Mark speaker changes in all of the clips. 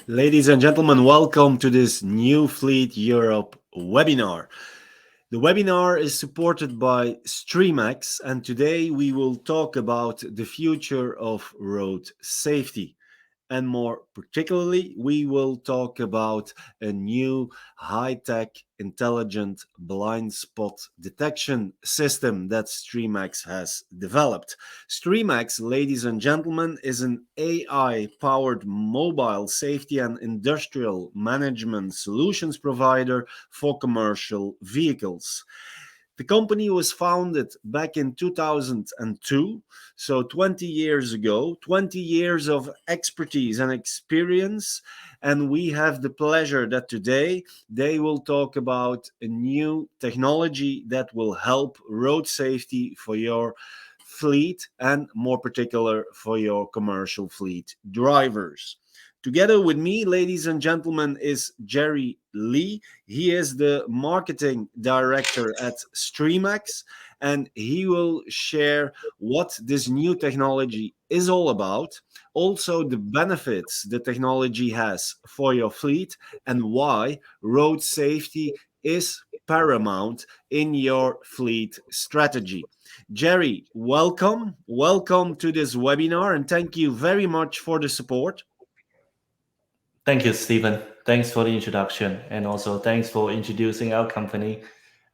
Speaker 1: Ladies and gentlemen, welcome to this New Fleet Europe webinar. The webinar is supported by Streamax, and today we will talk about the future of road safety. And more particularly, we will talk about a new high-tech intelligent blind spot detection system that Streamax has developed. Streamax, ladies and gentlemen, is an AI-powered mobile safety and industrial management solutions provider for commercial vehicles. The company was founded back in 2002, so 20 years ago, 20 years of expertise and experience. And we have the pleasure that today they will talk about a new technology that will help road safety for your fleet and, more particular, for your commercial fleet drivers. Together with me, ladies and gentlemen, is Jerry Lee. He is the marketing director at Streamax, and he will share what this new technology is all about, also the benefits the technology has for your fleet, and why road safety is paramount in your fleet strategy. Jerry, welcome. Welcome to this webinar, and thank you very much for the support.
Speaker 2: Thank you, Stephen. Thanks for the introduction, and also thanks for introducing our company,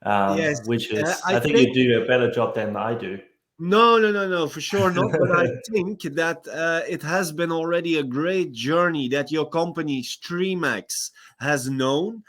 Speaker 1: Yes,
Speaker 2: which is,
Speaker 1: I
Speaker 2: I think
Speaker 1: think
Speaker 2: you do a better job than I do.
Speaker 1: no, for sure not. But I think that it has been already a great journey that your company Streamax has known.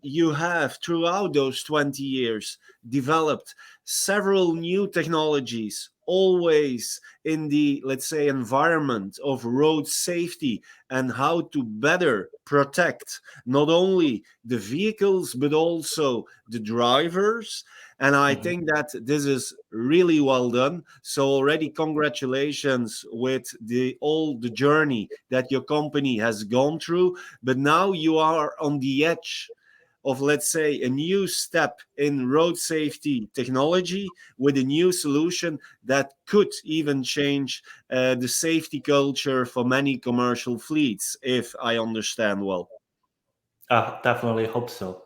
Speaker 1: You have, throughout those 20 years, developed several new technologies, always in the, let's say, environment of road safety and how to better protect not only the vehicles, but also the drivers. And I
Speaker 2: Mhm.
Speaker 1: think that this is really well done. So already congratulations with the all the journey that your company has gone through. But now you are on the edge of, let's say, a new step in road safety technology with a new solution that could even change the safety culture for many commercial fleets, if I understand well.
Speaker 2: Definitely hope so.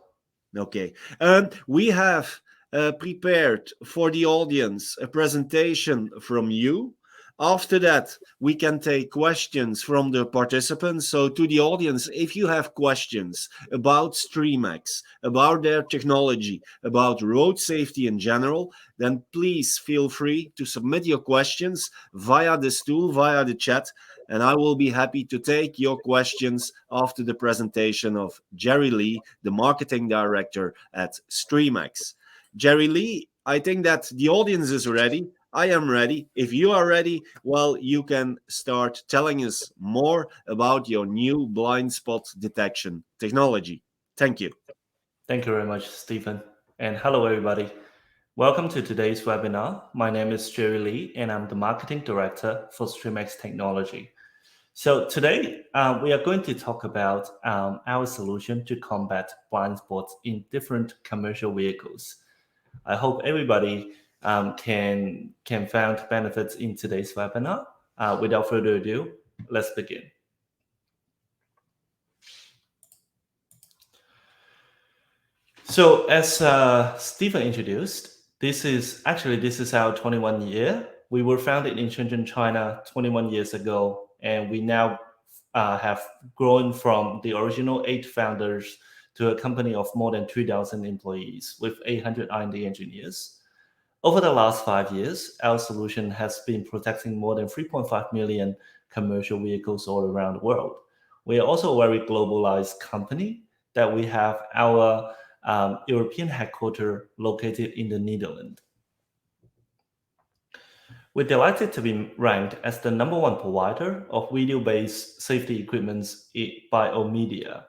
Speaker 1: Okay. We have prepared for the audience a presentation from you. After that, we can take questions from the participants. So, to the audience, if you have questions about Streamax, about their technology, about road safety in general, then please feel free to submit your questions via this tool, via the chat, and I will be happy to take your questions after the presentation of Jerry Lee, the marketing director at Streamax. Jerry Lee, I think that the audience is ready. I am ready. If you are ready, well, you can start telling us more about your new blind spot detection technology. Thank you.
Speaker 2: Thank you very much, Stephen. And hello, everybody. Welcome to today's webinar. My name is Jerry Lee, and I'm the marketing director for Streamax Technology. So today, we are going to talk about our solution to combat blind spots in different commercial vehicles. I hope everybody can find benefits in today's webinar. Without further ado, let's begin. So as Stephen introduced, this is our 21 year. We were founded in Shenzhen, China 21 years ago, and we now have grown from the original 8 founders to a company of more than 3,000 employees with 800 R&D engineers. Over the last 5 years, our solution has been protecting more than 3.5 million commercial vehicles all around the world. We are also a very globalized company that we have our European headquarters located in the Netherlands. We're delighted to be ranked as the #1 provider of video-based safety equipment by Omedia.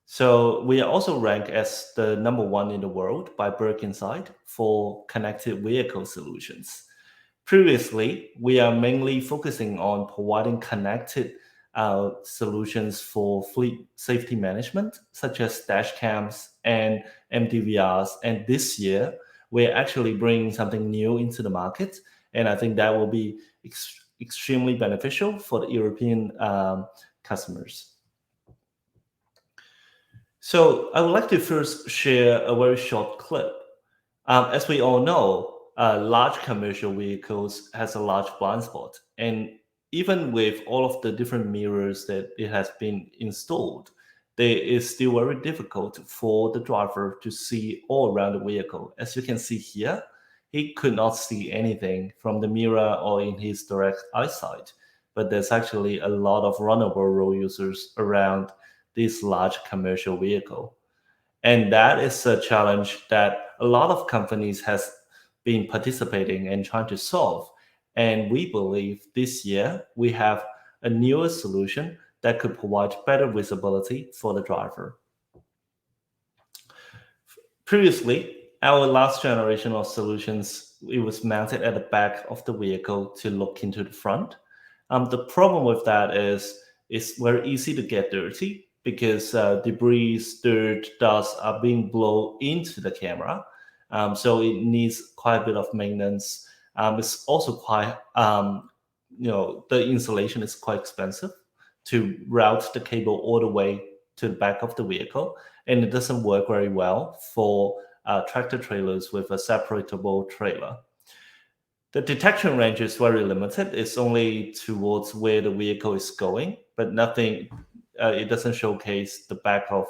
Speaker 2: So we are also ranked as the #1 in the world by Berkinsight for connected vehicle solutions. Previously, we are mainly focusing on providing connected solutions for fleet safety management, such as dash cams and MDVRs. And this year, we're actually bringing something new into the market. And I think that will be extremely beneficial for the European customers. So I would like to first share a very short clip. As we all know, large commercial vehicles has a large blind spot, and even with all of the different mirrors that it has been installed, it is still very difficult for the driver to see all around the vehicle. As you can see here, he could not see anything from the mirror or in his direct eyesight. But there's actually a lot of vulnerable road users around this large commercial vehicle, and that is a challenge that a lot of companies has been participating and trying to solve. And we believe this year we have a newer solution that could provide better visibility for the driver. Previously, our last generation of solutions, it was mounted at the back of the vehicle to look into the front. The problem with that is it's very easy to get dirty because debris, dirt, dust are being blown into the camera. So it needs quite a bit of maintenance. It's also quite, the installation is quite expensive to route the cable all the way to the back of the vehicle, and it doesn't work very well for tractor trailers with a separatable trailer. The detection range is very limited. It's only towards where the vehicle is going, but nothing. It doesn't showcase the back of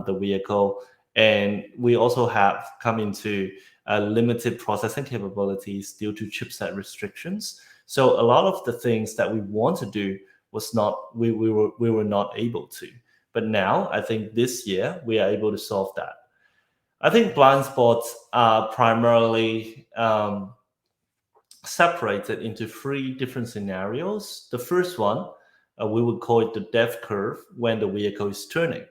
Speaker 2: the vehicle, and we also have come into limited processing capabilities due to chipset restrictions. So a lot of the things that we want to do was not we were not able to. But now I think this year we are able to solve that. I think blind spots are primarily separated into three different scenarios. The first one, we would call it the depth curve when the vehicle is turning.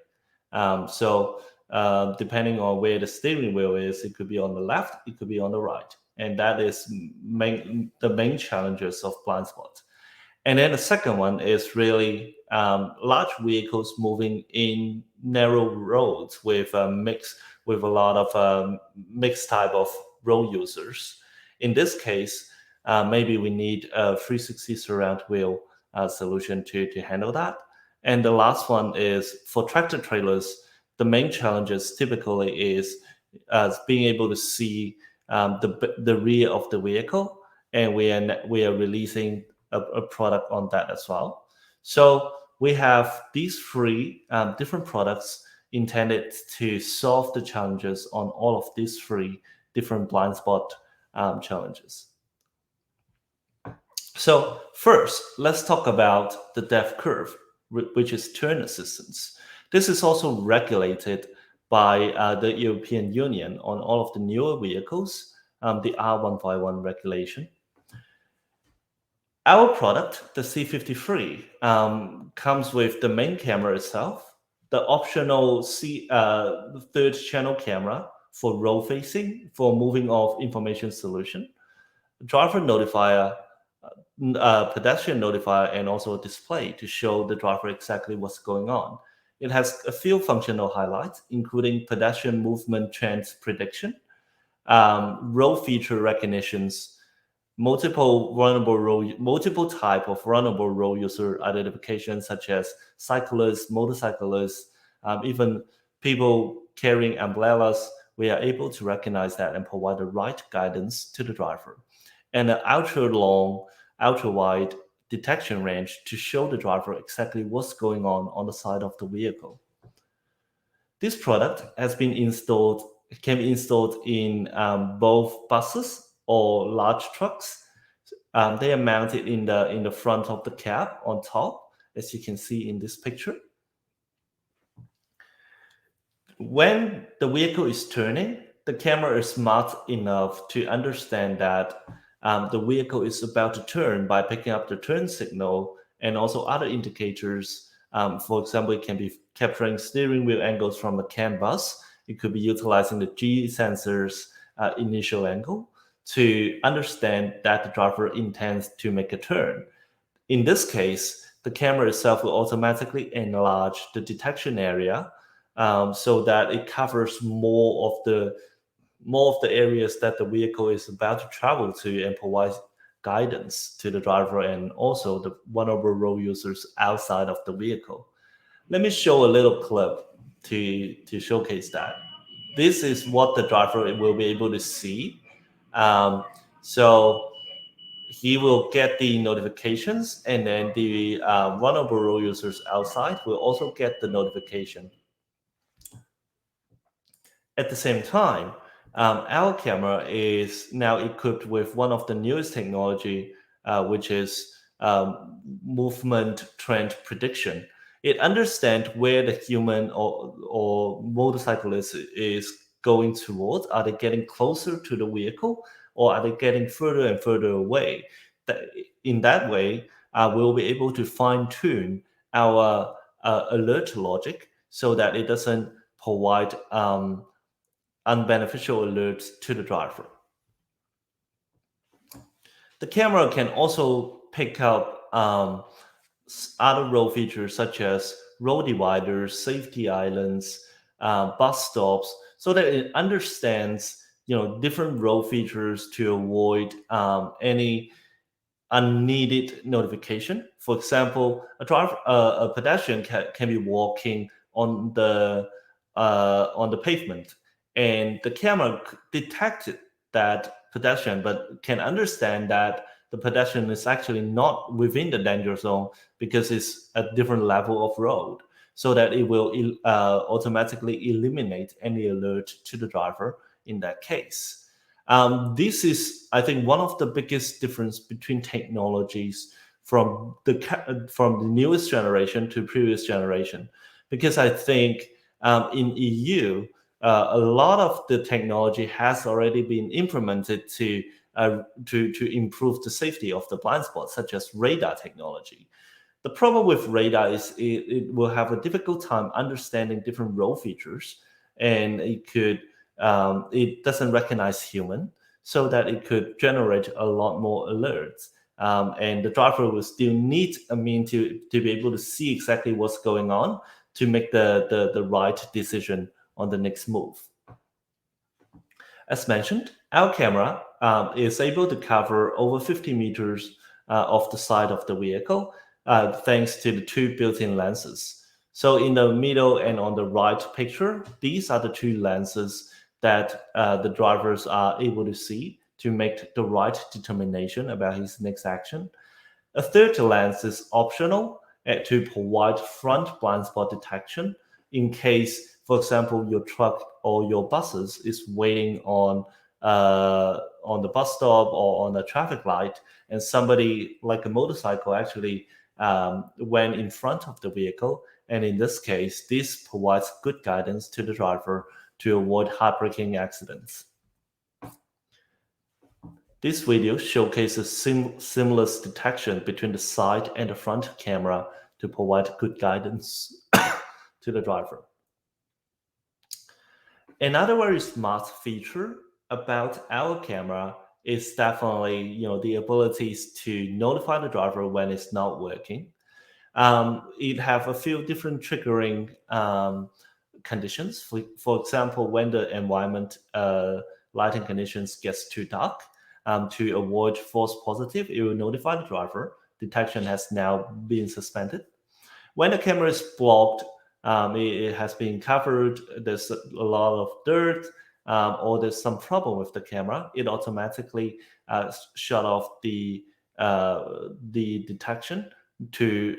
Speaker 2: Depending on where the steering wheel is, it could be on the left, it could be on the right. And that is the main challenges of blind spots. And then the second one is really large vehicles moving in narrow roads with with a lot of mixed type of road users. In this case, maybe we need a 360 surround wheel solution to handle that. And the last one is for tractor trailers. The main challenges typically is being able to see the rear of the vehicle, and we are releasing a product on that as well. So we have these three different products intended to solve the challenges on all of these three different blind spot challenges. So first, let's talk about the depth curve, which is turn assistance. This is also regulated by the European Union on all of the newer vehicles, the R151 regulation. Our product, the C53, comes with the main camera itself, the optional third channel camera for road facing, for moving off information solution, driver notifier, pedestrian notifier, and also a display to show the driver exactly what's going on. It has a few functional highlights, including pedestrian movement trends prediction, road feature recognitions, multiple type of vulnerable road user identification, such as cyclists, motorcyclists, even people carrying umbrellas. We are able to recognize that and provide the right guidance to the driver, and an ultra wide detection range to show the driver exactly what's going on the side of the vehicle. This product can be installed in both buses or large trucks. They are mounted in the front of the cab on top, as you can see in this picture. When the vehicle is turning, the camera is smart enough to understand that the vehicle is about to turn by picking up the turn signal and also other indicators. For example, it can be capturing steering wheel angles from the CAN bus. It could be utilizing the G sensor's initial angle to understand that the driver intends to make a turn. In this case, the camera itself will automatically enlarge the detection area so that it covers more of the areas that the vehicle is about to travel to and provides guidance to the driver and also the vulnerable road users outside of the vehicle. Let me show a little clip to showcase that. This is what the driver will be able to see. Um, so he will get the notifications, and then the vulnerable road users outside will also get the notification. At the same time, our camera is now equipped with one of the newest technology, which is movement trend prediction. It understands where the human or motorcyclist is going towards. Are they getting closer to the vehicle, or are they getting further and further away? That, in that way, we'll be able to fine tune our alert logic so that it doesn't provide unbeneficial alerts to the driver. The camera can also pick up other road features such as road dividers, safety islands, bus stops, so that it understands different road features to avoid any unneeded notification. For example, a pedestrian can be walking on the pavement, and the camera detected that pedestrian, but can understand that the pedestrian is actually not within the danger zone because it's a different level of road, so that it will automatically eliminate any alert to the driver in that case. This is, I think, one of the biggest difference between technologies from the newest generation to previous generation, because I think in EU a lot of the technology has already been implemented to improve the safety of the blind spots, such as radar technology. The problem with radar is it will have a difficult time understanding different road features, and it doesn't recognize human, so that it could generate a lot more alerts. And the driver will still need a mean to be able to see exactly what's going on to make the right decision on the next move. As mentioned, our camera is able to cover over 50 meters of the side of the vehicle, thanks to the two built-in lenses. So in the middle and on the right picture, these are the two lenses that the drivers are able to see to make the right determination about his next action. A third lens is optional to provide front blind spot detection in case, for example, your truck or your buses is waiting on the bus stop or on the traffic light, and somebody like a motorcycle actually went in front of the vehicle. And in this case, this provides good guidance to the driver to avoid heartbreaking accidents. This video showcases seamless detection between the side and the front camera to provide good guidance to the driver. Another very smart feature about our camera is definitely the abilities to notify the driver when it's not working. It have a few different triggering conditions. For example, when the environment lighting conditions gets too dark, to avoid false positive, it will notify the driver detection has now been suspended. When the camera is blocked, it has been covered, there's a lot of dirt, or there's some problem with the camera, it automatically shut off the detection to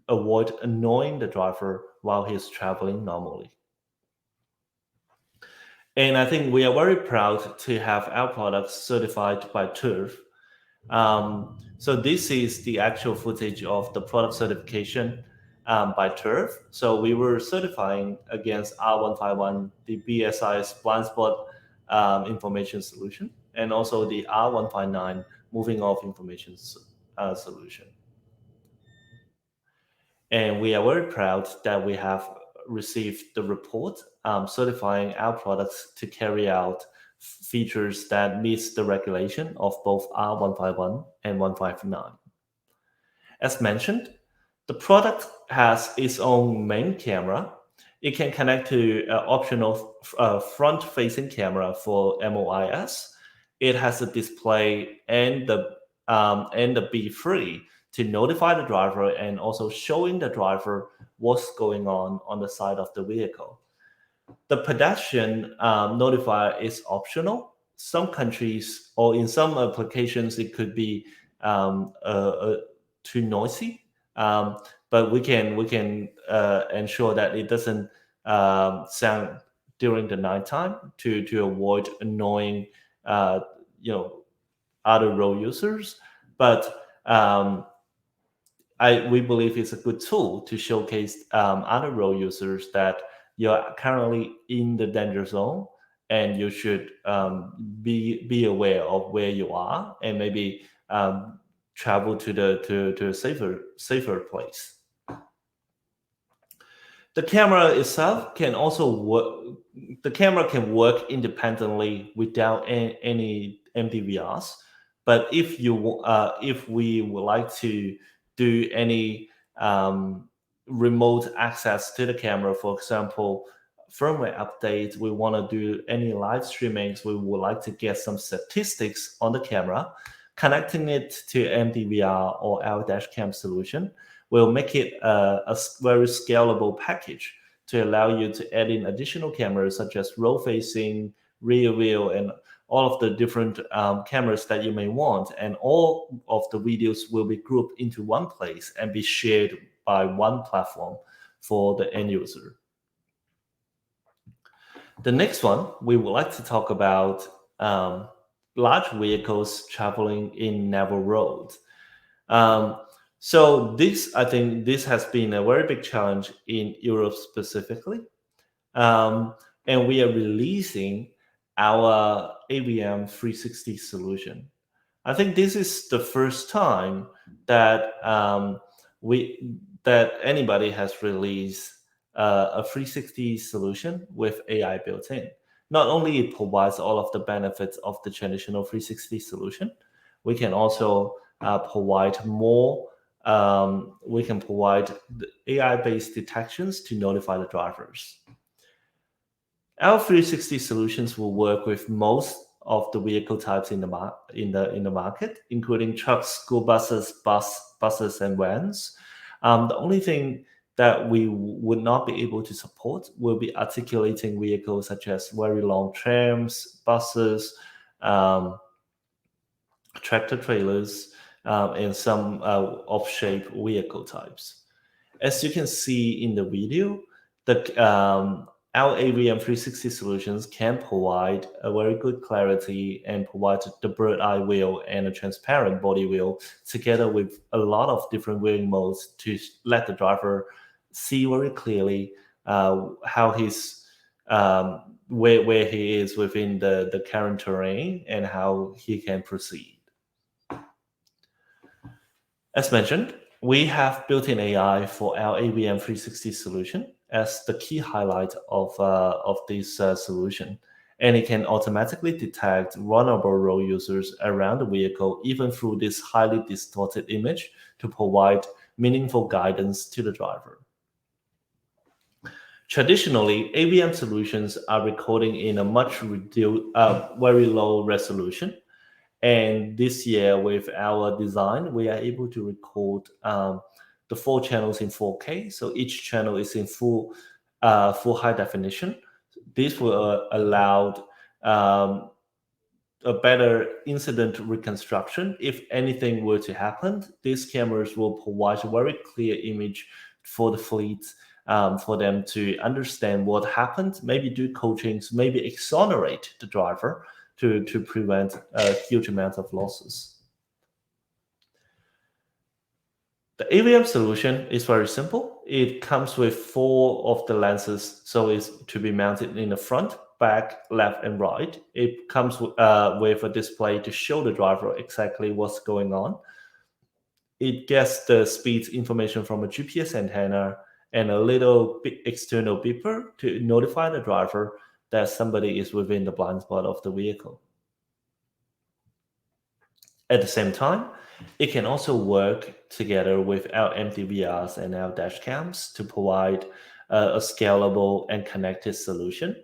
Speaker 2: avoid annoying the driver while he's traveling normally. And I think we are very proud to have our products certified by TÜV. So this is the actual footage of the product certification by TÜV. So we were certifying against R151, the BSI's blind spot information solution, and also the R159 moving off information solution. And we are very proud that we have received the report certifying our products to carry out features that meets the regulation of both R151 and 159. As mentioned, the product has its own main camera. It can connect to an optional front-facing camera for MOIS. It has a display and the B3 to notify the driver and also showing the driver what's going on the side of the vehicle. The pedestrian notifier is optional. Some countries or in some applications it could be too noisy, um, but we can ensure that it doesn't sound during the nighttime to avoid annoying uh, you know other road users. But we believe it's a good tool to showcase other road users that you're currently in the danger zone, and you should be aware of where you are, and maybe travel to a safer place. The camera itself can also work. The camera can work independently without any MDVRs. But if we would like to do any remote access to the camera, for example, firmware updates, we want to do any live streamings, we would like to get some statistics on the camera, connecting it to MDVR or our dash cam solution will make it very scalable package to allow you to add in additional cameras such as row facing, rear view, and all of the different cameras that you may want. And all of the videos will be grouped into one place and be shared by one platform for the end user. The next one, we would like to talk about large vehicles traveling in narrow roads. Um, so I think, this has been a very big challenge in Europe specifically, um, and we are releasing our AVM 360 solution. I think this is the first time that we that anybody has released a 360 solution with AI built in. Not only it provides all of the benefits of the traditional 360 solution, we can also provide more. We can provide AI-based detections to notify the drivers. Our 360 solutions will work with most of the vehicle types in the market, including trucks, school buses, buses, and vans. The only thing that we would not be able to support will be articulating vehicles such as very long trams, buses, um, tractor trailers, and some off-shape vehicle types. As you can see in the video, our AVM 360 solutions can provide a very good clarity and provide the bird eye view and a transparent body view together with a lot of different viewing modes to let the driver see very clearly how where he is within the current terrain and how he can proceed. As mentioned, we have built-in AI for our AVM 360 solution as the key highlight of this solution. And it can automatically detect vulnerable road users around the vehicle, even through this highly distorted image, to provide meaningful guidance to the driver. Traditionally, AVM solutions are recording in a very low resolution, and this year, with our design, we are able to record the 4 channels in 4K. So each channel is in full high definition. This will allow a better incident reconstruction. If anything were to happen, these cameras will provide a very clear image for the fleet, for them to understand what happened, maybe do coachings, maybe exonerate the driver to prevent a huge amount of losses. The AVM solution is very simple. It comes with 4 of the lenses, so it's to be mounted in the front, back, left, and right. It comes with a display to show the driver exactly what's going on. It gets the speed information from a GPS antenna and a little external beeper to notify the driver that somebody is within the blind spot of the vehicle. At the same time, it can also work together with our MTVRs and our dash cams to provide a scalable and connected solution.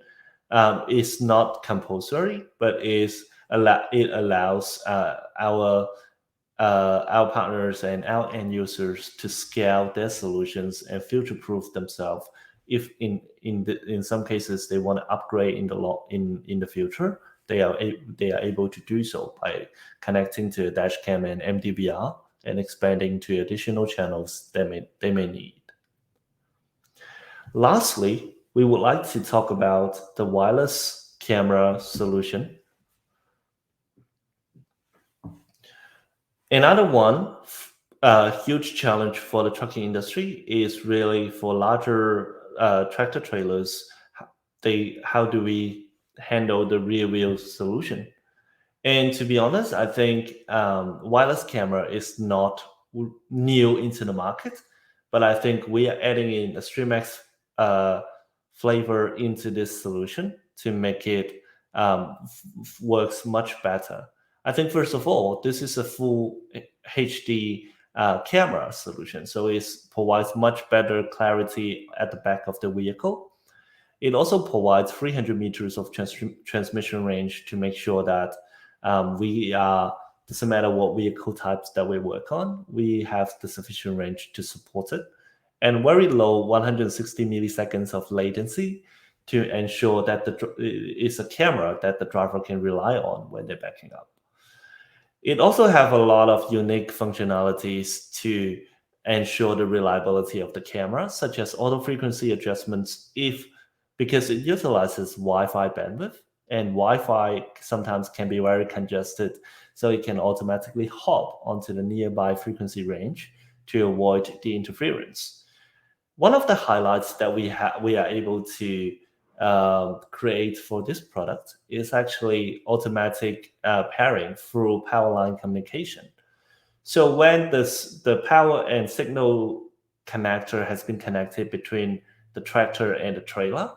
Speaker 2: It's not compulsory, but it allows our partners and our end users to scale their solutions and future-proof themselves if in some cases they want to upgrade in the future, they are able to do so by connecting to a dash cam and MDVR and expanding to additional channels they may need. Lastly, we would like to talk about the wireless camera solution. Another one, a huge challenge for the trucking industry is really for larger tractor trailers. How do we handle the rear wheel solution? And to be honest, I think wireless camera is not new into the market, but I think we are adding in a Streamax flavor into this solution to make it works much better. I think first of all, this is a full HD camera solution, so it provides much better clarity at the back of the vehicle. It also provides 300 meters of transmission range to make sure that we are, doesn't matter what vehicle types that we work on, we have the sufficient range to support it, and very low 160 milliseconds of latency to ensure that it's a camera that the driver can rely on when they're backing up. It also have a lot of unique functionalities to ensure the reliability of the camera, such as auto frequency adjustments because it utilizes Wi-Fi bandwidth, and Wi-Fi sometimes can be very congested, so it can automatically hop onto the nearby frequency range to avoid the interference. One of the highlights that we are able to create for this product is actually automatic pairing through power line communication. So when the power and signal connector has been connected between the tractor and the trailer,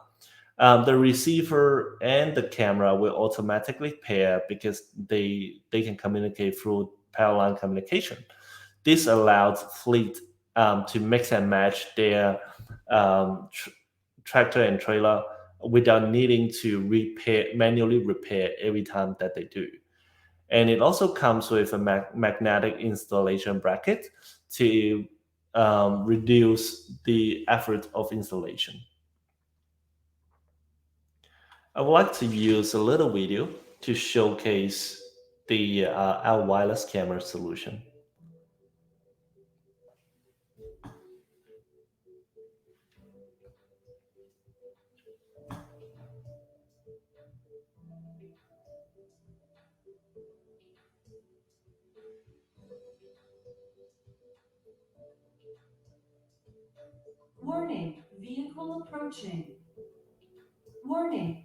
Speaker 2: the receiver and the camera will automatically pair because they can communicate through power line communication. This allows fleet to mix and match their tractor and trailer without needing to manually repair every time that they do. And it also comes with a magnetic installation bracket to reduce the effort of installation. I would like to use a little video to showcase our wireless camera solution.
Speaker 3: Warning, vehicle approaching. Warning.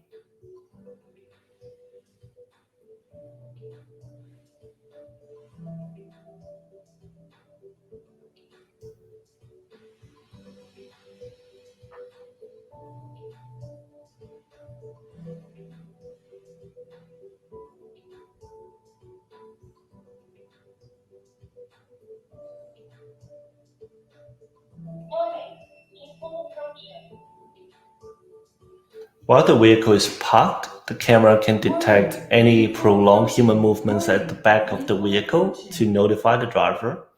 Speaker 2: While the vehicle is parked, the camera can detect any prolonged human movements at the back of the vehicle to notify the driver.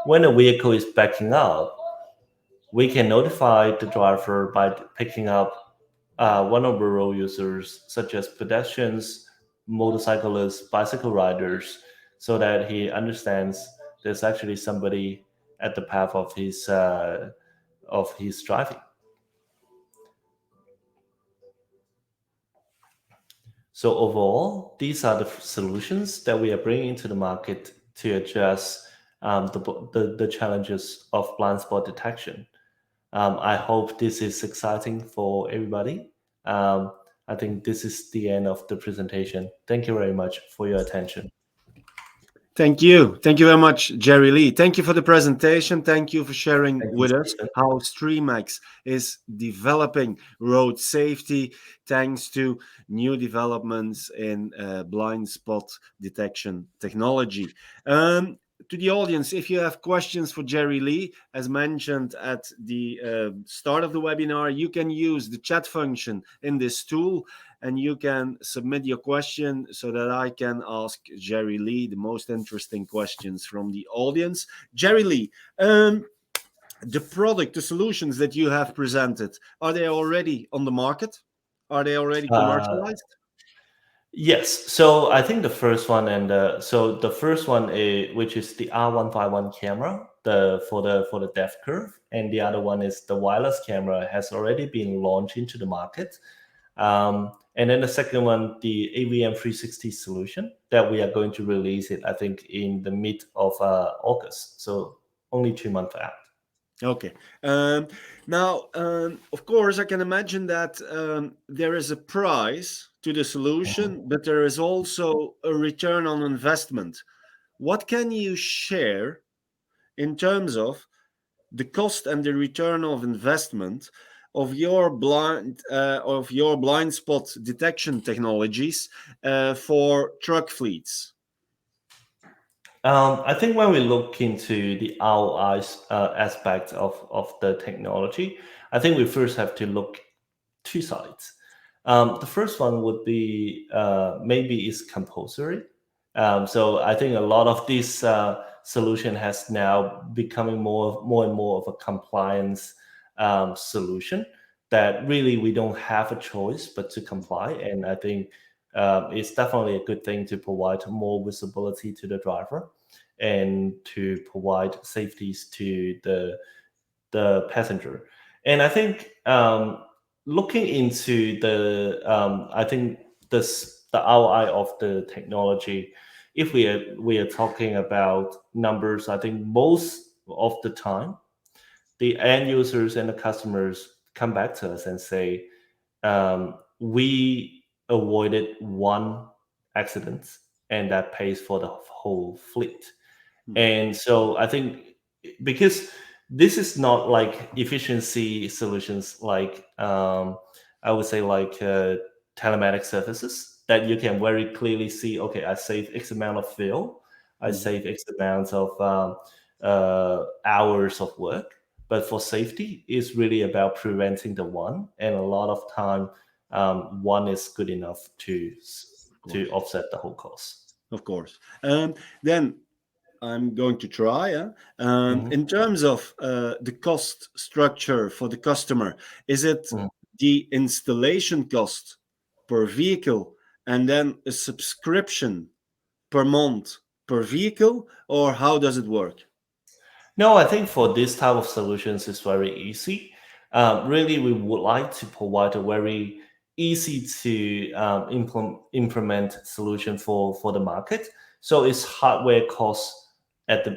Speaker 2: When the vehicle is backing up, we can notify the driver by picking up vulnerable road users such as pedestrians, motorcyclists, bicycle riders, so that he understands there's actually somebody at the path of his driving. So overall, these are the solutions that we are bringing to the market to address the challenges of blind spot detection. I hope this is exciting for everybody. I think this is the end of the presentation. Thank you very much for your attention.
Speaker 1: Thank you. Thank you very much, Jerry Lee. Thank you for the presentation. Thank you for sharing with us how Streamax is developing road safety thanks to new developments in blind spot detection technology. To the audience, if you have questions for Jerry Lee, as mentioned at the start of the webinar, you can use the chat function in this tool and you can submit your question so that I can ask Jerry Lee the most interesting questions from the audience. Jerry Lee, The product, the solutions that you have presented, are they already on the market? Are they already
Speaker 2: Uh,
Speaker 1: commercialized?
Speaker 2: yes. So I think the first one, and so the first one is, which is the R151 camera, for the depth curve, and the other one is the wireless camera, has already been launched into the market. And then the second one, the AVM 360 solution, that we are going to release it, I think, in the mid of August. So only 2 months out.
Speaker 1: Okay. Now, of course, I can imagine that there is a price to the
Speaker 2: Mhm.
Speaker 1: solution, but there is also a return on investment. What can you share in terms of the cost and the return of investment of your blind spot detection technologies for truck fleets?
Speaker 2: I think when we look into the ROI aspect of the technology, I think we first have to look two sides. The first one would be maybe is compulsory. So I think a lot of this solution has now becoming more and more of a compliance solution that really we don't have a choice but to comply. And I think it's definitely a good thing to provide more visibility to the driver and to provide safeties to the passenger. And I think looking into I think the ROI of the technology, if we are talking about numbers, I think most of the time the end users and the customers come back to us and say, we avoided one accident, and that pays for the whole fleet.
Speaker 1: Hmm.
Speaker 2: And so I think, because this is not like efficiency solutions, like I would say like telematic services that you can very clearly see, okay, I save X amount of fuel, I
Speaker 1: Mhm.
Speaker 2: save X amount of hours of work. But for safety, it's really about preventing the one, and a lot of time, one is good enough
Speaker 1: Of
Speaker 2: to
Speaker 1: course.
Speaker 2: offset the whole cost.
Speaker 1: Of course. Then I'm going to try.
Speaker 2: Mhm.
Speaker 1: In terms of the cost structure for the customer, is it
Speaker 2: Mhm.
Speaker 1: the installation cost per vehicle and then a subscription per month per vehicle, or how does it work?
Speaker 2: No, I think for this type of solutions, it's very easy. Really, we would like to provide a very easy to implement solution for the market. So it's hardware cost at the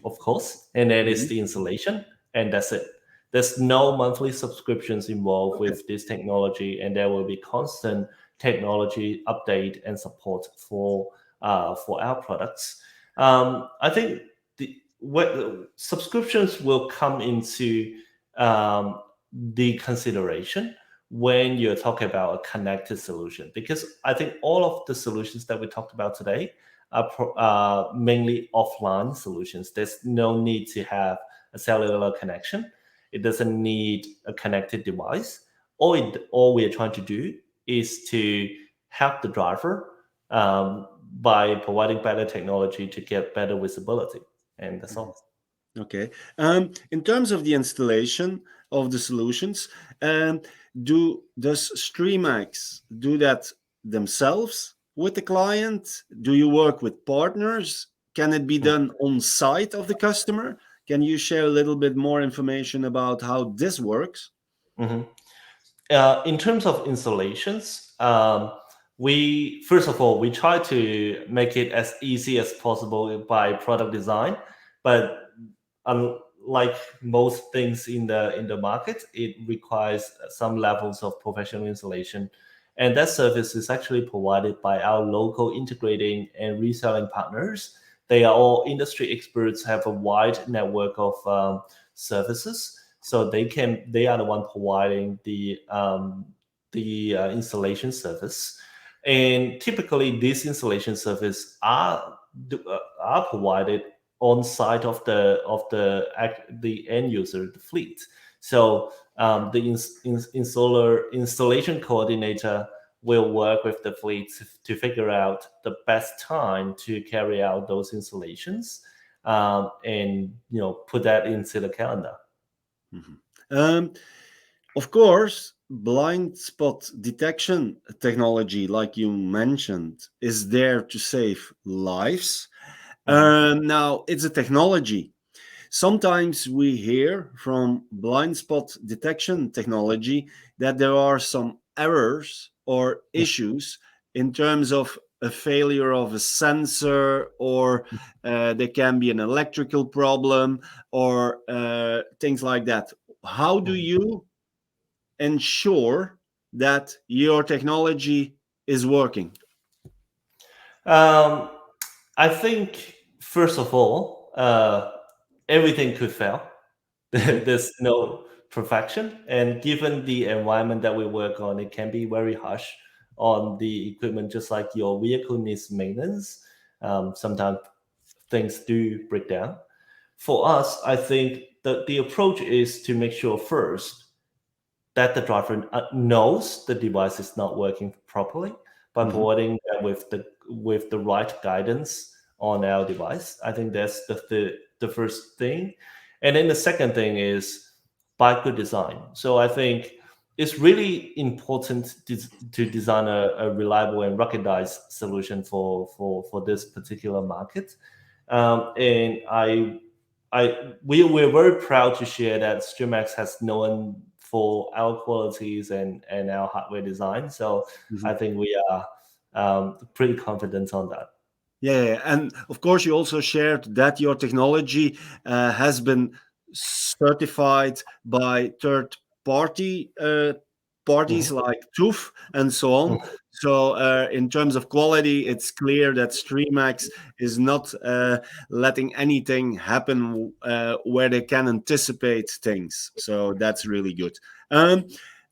Speaker 2: of course, and then it's
Speaker 1: Mhm.
Speaker 2: the installation, and that's it. There's no monthly subscriptions involved
Speaker 1: Okay.
Speaker 2: with this technology, and there will be constant technology update and support for our products. I think what subscriptions will come into the consideration when you're talking about a connected solution, because I think all of the solutions that we talked about today are mainly offline solutions. There's no need to have a cellular connection. It doesn't need a connected device. All we are trying to do is to help the driver by providing better technology to get better visibility, and that's
Speaker 1: Mhm.
Speaker 2: all.
Speaker 1: Okay. In terms of the installation of the solutions, does Streamax do that themselves with the client? Do you work with partners? Can it be done on site of the customer? Can you share a little bit more information about how this works?
Speaker 2: Mhm. In terms of installations, we first of all we try to make it as easy as possible by product design, but unlike most things in the market, it requires some levels of professional installation, and that service is actually provided by our local integrating and reselling partners. They are all industry experts, have a wide network of services, so they are the one providing the installation service. And typically these installation service are provided on site of the end user, the fleet. So the installation coordinator will work with the fleet to figure out the best time to carry out those installations. and put that into the calendar.
Speaker 1: Mhm. Of course, blind spot detection technology, like you mentioned, is there to save lives.
Speaker 2: Mhm.
Speaker 1: Now, it's a technology. Sometimes we hear from blind spot detection technology that there are some errors or issues in terms of a failure of a sensor, or there can be an electrical problem, or things like that. How do
Speaker 2: Mhm.
Speaker 1: you ensure that your technology is working?
Speaker 2: Um, I think first of all, everything could fail.
Speaker 1: Mhm.
Speaker 2: There's no perfection, and given the environment that we work on, it can be very harsh on the equipment. Just like your vehicle needs maintenance, sometimes things do break down. For us, I think the approach is to make sure first that the driver knows the device is not working properly by
Speaker 1: Mhm.
Speaker 2: providing them with the right guidance on our device. I think that's the first thing, and then the second thing is by good design. So I think it's really important to design a reliable and ruggedized solution for this particular market. And we're very proud to share that Streamax has known for our qualities and our hardware design. So I
Speaker 1: Mhm.
Speaker 2: think we are pretty confident on that.
Speaker 1: Yeah, yeah, and of course, you also shared that your technology has been certified by third party parties
Speaker 2: Mhm.
Speaker 1: like TÜV and so on.
Speaker 2: Mhm.
Speaker 1: So, in terms of quality, it's clear that Streamax is not letting anything happen where they can anticipate things. So that's really good. Um,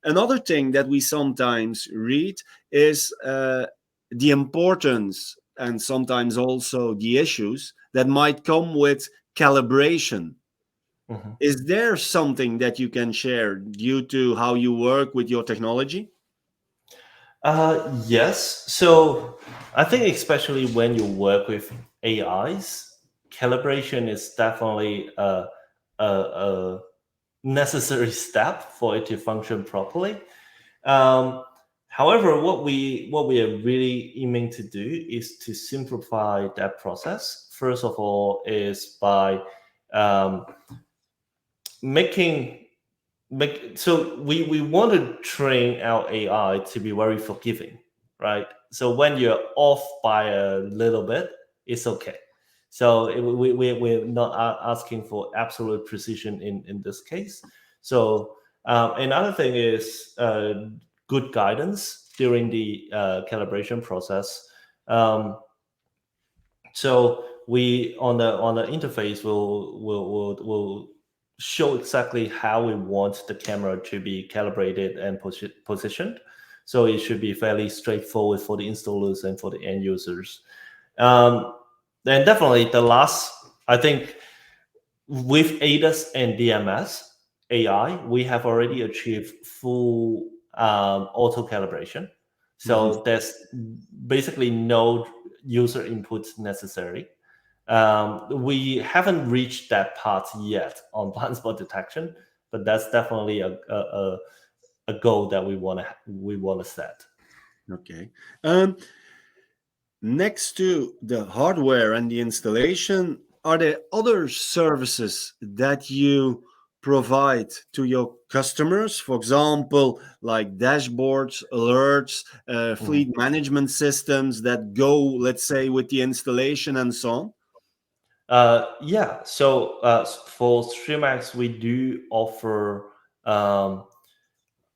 Speaker 1: Another thing that we sometimes read is the importance and sometimes also the issues that might come with calibration.
Speaker 2: Mhm.
Speaker 1: Is there something that you can share due to how you work with your technology?
Speaker 2: Yes. So I think especially when you work with AIs, calibration is definitely a necessary step for it to function properly. Um, However, what we are really aiming to do is to simplify that process. First of all, is by um, making make so we want to train our AI to be very forgiving, right? So when you're off by a little bit, it's okay. So we're not asking for absolute precision in this case. So another thing is good guidance during the calibration process. Um, so we on the interface will show exactly how we want the camera to be calibrated and positioned. So it should be fairly straightforward for the installers and for the end users. Um, and definitely the last, I think, with ADAS and DMS AI, we have already achieved full auto calibration.
Speaker 1: Mhm.
Speaker 2: So there's basically no user input necessary. We haven't reached that part yet on blind spot detection, but that's definitely a goal that we want to set.
Speaker 1: Okay. Um, Next to the hardware and the installation, are there other services that you provide to your customers? For example, like dashboards, alerts,
Speaker 2: Mhm.
Speaker 1: fleet management systems that go, let's say, with the installation and so on?
Speaker 2: Yeah. So for Streamax, we do offer um,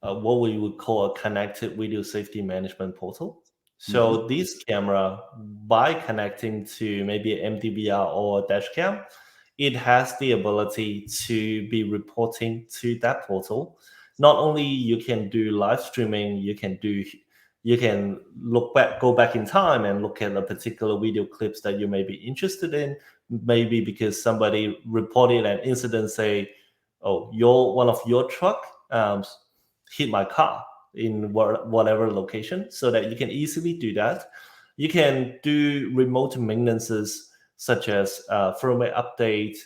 Speaker 2: what we would call a connected video safety management portal.
Speaker 1: Mhm.
Speaker 2: So this camera, by connecting to maybe an MDVR or a dash cam, it has the ability to be reporting to that portal. Not only you can do live streaming, you can go back in time and look at a particular video clips that you may be interested in. Maybe because somebody reported an incident, say, "Oh, one of your truck hit my car in whatever location," so that you can easily do that. You can do remote maintenances such as firmware update.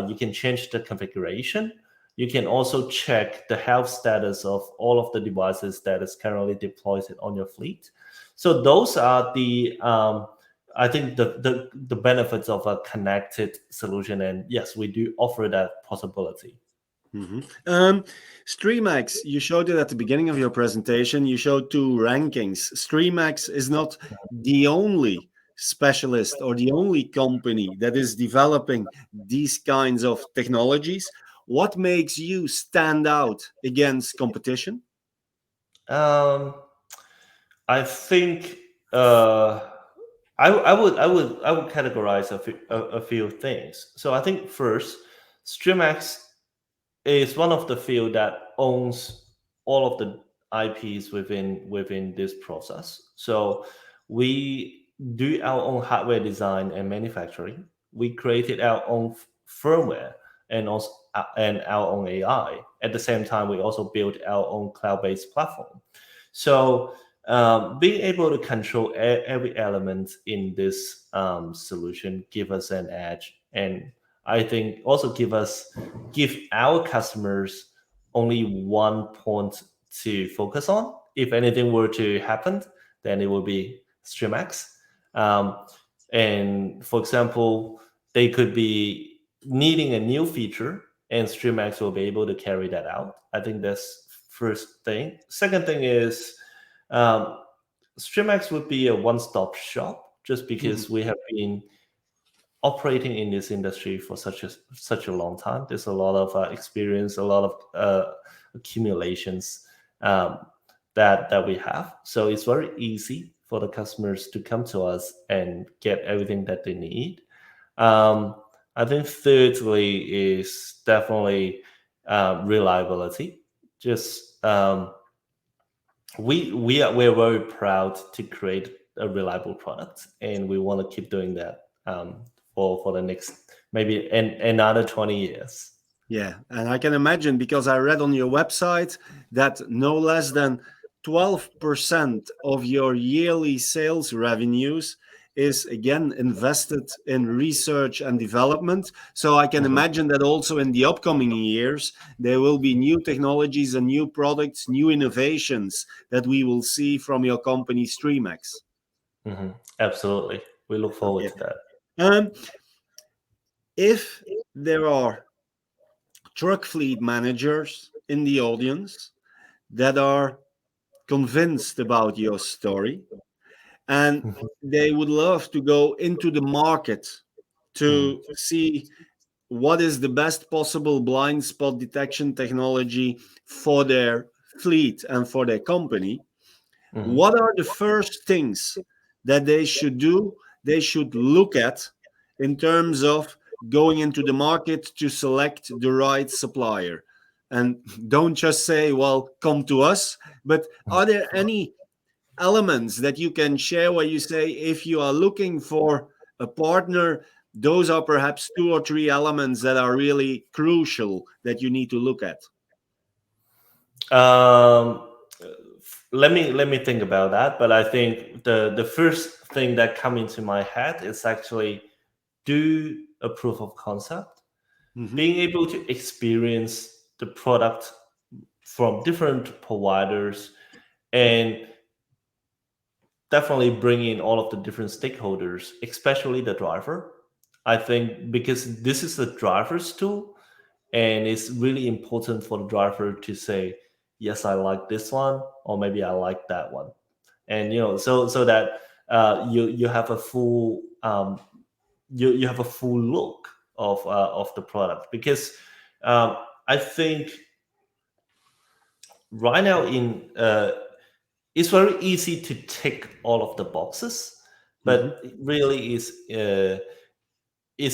Speaker 2: You can change the configuration. You can also check the health status of all of the devices that is currently deployed on your fleet. So those are the I think the benefits of a connected solution. And yes, we do offer that possibility.
Speaker 1: Streamax, you showed it at the beginning of your presentation. You showed two rankings. Streamax is not the only specialist or the only company that is developing these kinds of technologies. What makes you stand out against competition?
Speaker 2: Um, I think I would categorize a few things. So I think first, Streamax is one of the few that owns all of the IPs within this process. So we do our own hardware design and manufacturing. We created our own firmware and also and our own AI. At the same time, we also built our own cloud-based platform. So being able to control every element in this solution give us an edge, and I think also give our customers only one point to focus on. If anything were to happen, then it will be Streamax. Um, and for example, they could be needing a new feature, and Streamax will be able to carry that out. I think that's first thing. Second thing is um, Streamax would be a one-stop shop, just because we have been operating in this industry for such a long time. There's a lot of experience, a lot of accumulations that we have. So it's very easy for the customers to come to us and get everything that they need. I think thirdly is definitely reliability. Just we're very proud to create a reliable product, and we want to keep doing that for the next maybe another 20 years.
Speaker 1: Yeah, and I can imagine, because I read on your website that no less than 12% of your yearly sales revenues is again invested in research and development. So I can imagine that also in the upcoming years, there will be new technologies and new products, new innovations that we will see from your company, Streamax.
Speaker 2: Absolutely, we look forward
Speaker 1: Okay.
Speaker 2: to that.
Speaker 1: Um, if there are truck fleet managers in the audience that are convinced about your story and they would love to go into the market to see what is the best possible blind spot detection technology for their fleet and for their company, what are the first things that they should do, they should look at in terms of going into the market to select the right supplier? And don't just say, well, come to us, but are there any elements that you can share where you say, if you are looking for a partner, those are perhaps two or three elements that are really crucial that you need to look at?
Speaker 2: Um, let me think about that. But I think the first thing that come into my head is actually do a proof of concept, being able to experience the product from different providers, and definitely bring in all of the different stakeholders, especially the driver. I think because this is the driver's tool, and it's really important for the driver to say, yes, I like this one, or maybe I like that one. And so that you have a full you have a full look of the product. Because I think right now it's very easy to tick all of the boxes, but it really is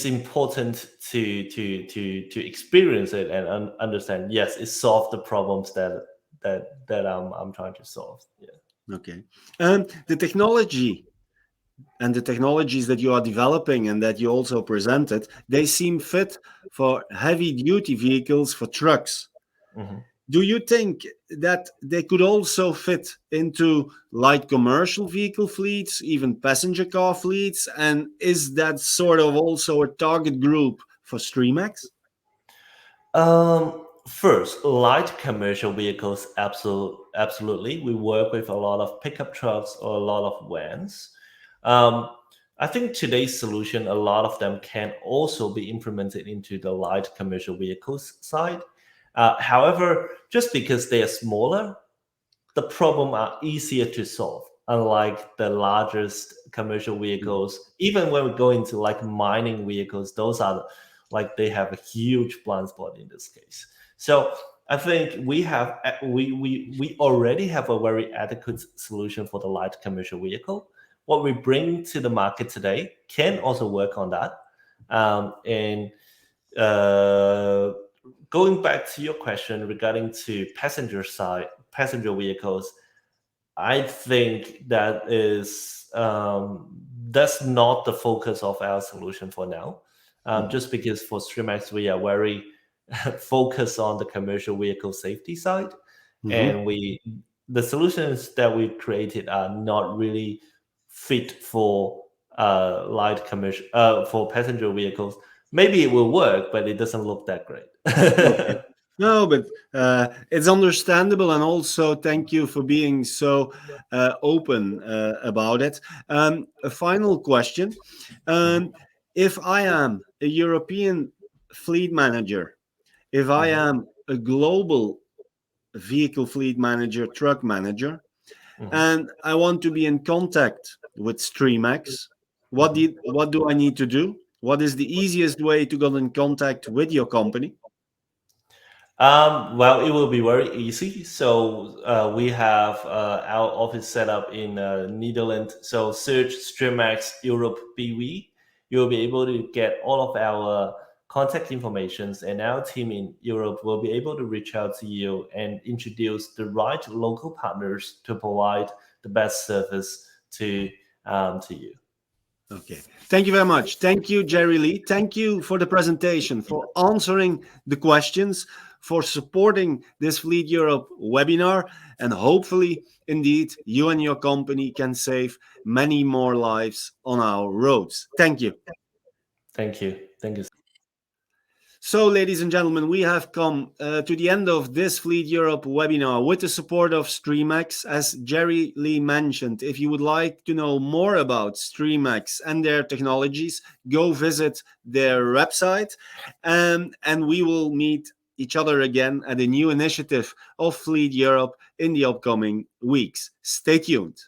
Speaker 2: important to experience it and understand. Yes, it solved the problems that I'm trying to solve. Yeah.
Speaker 1: Okay. The technology and the technologies that you are developing and that you also presented, they seem fit for heavy duty vehicles, for trucks. Do you think that they could also fit into light commercial vehicle fleets, even passenger car fleets? And is that sort of also a target group for Streamax?
Speaker 2: First, light commercial vehicles, absolutely. We work with a lot of pickup trucks or a lot of vans. Um, I think today's solution, a lot of them can also be implemented into the light commercial vehicles side. However, just because they are smaller, the problem are easier to solve. Unlike the largest commercial vehicles, even when we go into like mining vehicles, those are like they have a huge blind spot in this case. So I think we already have a very adequate solution for the light commercial vehicle. What we bring to the market today can also work on that. And uh, Going back to your question regarding to passenger vehicles, I think that's not the focus of our solution for now. Just because for Streamax we are very focused on the commercial vehicle safety side,
Speaker 1: Mhm.
Speaker 2: and the solutions that we created are not really fit for light commercial for passenger vehicles. Maybe it will work, but it doesn't look that great.
Speaker 1: Okay. No, but it's understandable, and also thank you for being so open about it. A final question:
Speaker 2: Mhm,
Speaker 1: if I am a European fleet manager, if I
Speaker 2: mhm,
Speaker 1: am a global vehicle fleet manager, truck manager,
Speaker 2: mhm,
Speaker 1: and I want to be in contact with Streamax,
Speaker 2: mhm.
Speaker 1: what do I need to do? What is the easiest way to get in contact with your company?
Speaker 2: Well, it will be very easy. So we have our office set up in Netherlands. So search Streamax Europe BV. You'll be able to get all of our contact informations, and our team in Europe will be able to reach out to you and introduce the right local partners to provide the best service to you.
Speaker 1: Okay. Thank you very much. Thank you, Jerry Lee. Thank you for the presentation, for answering the questions, for supporting this Fleet Europe webinar. And hopefully, indeed, you and your company can save many more lives on our roads. Thank you.
Speaker 2: Thank you. Thank you.
Speaker 1: So, ladies and gentlemen, we have come to the end of this Fleet Europe webinar with the support of Streamax. As Jerry Lee mentioned, if you would like to know more about Streamax and their technologies, go visit their website, and we will meet each other again at a new initiative of Fleet Europe in the upcoming weeks. Stay tuned.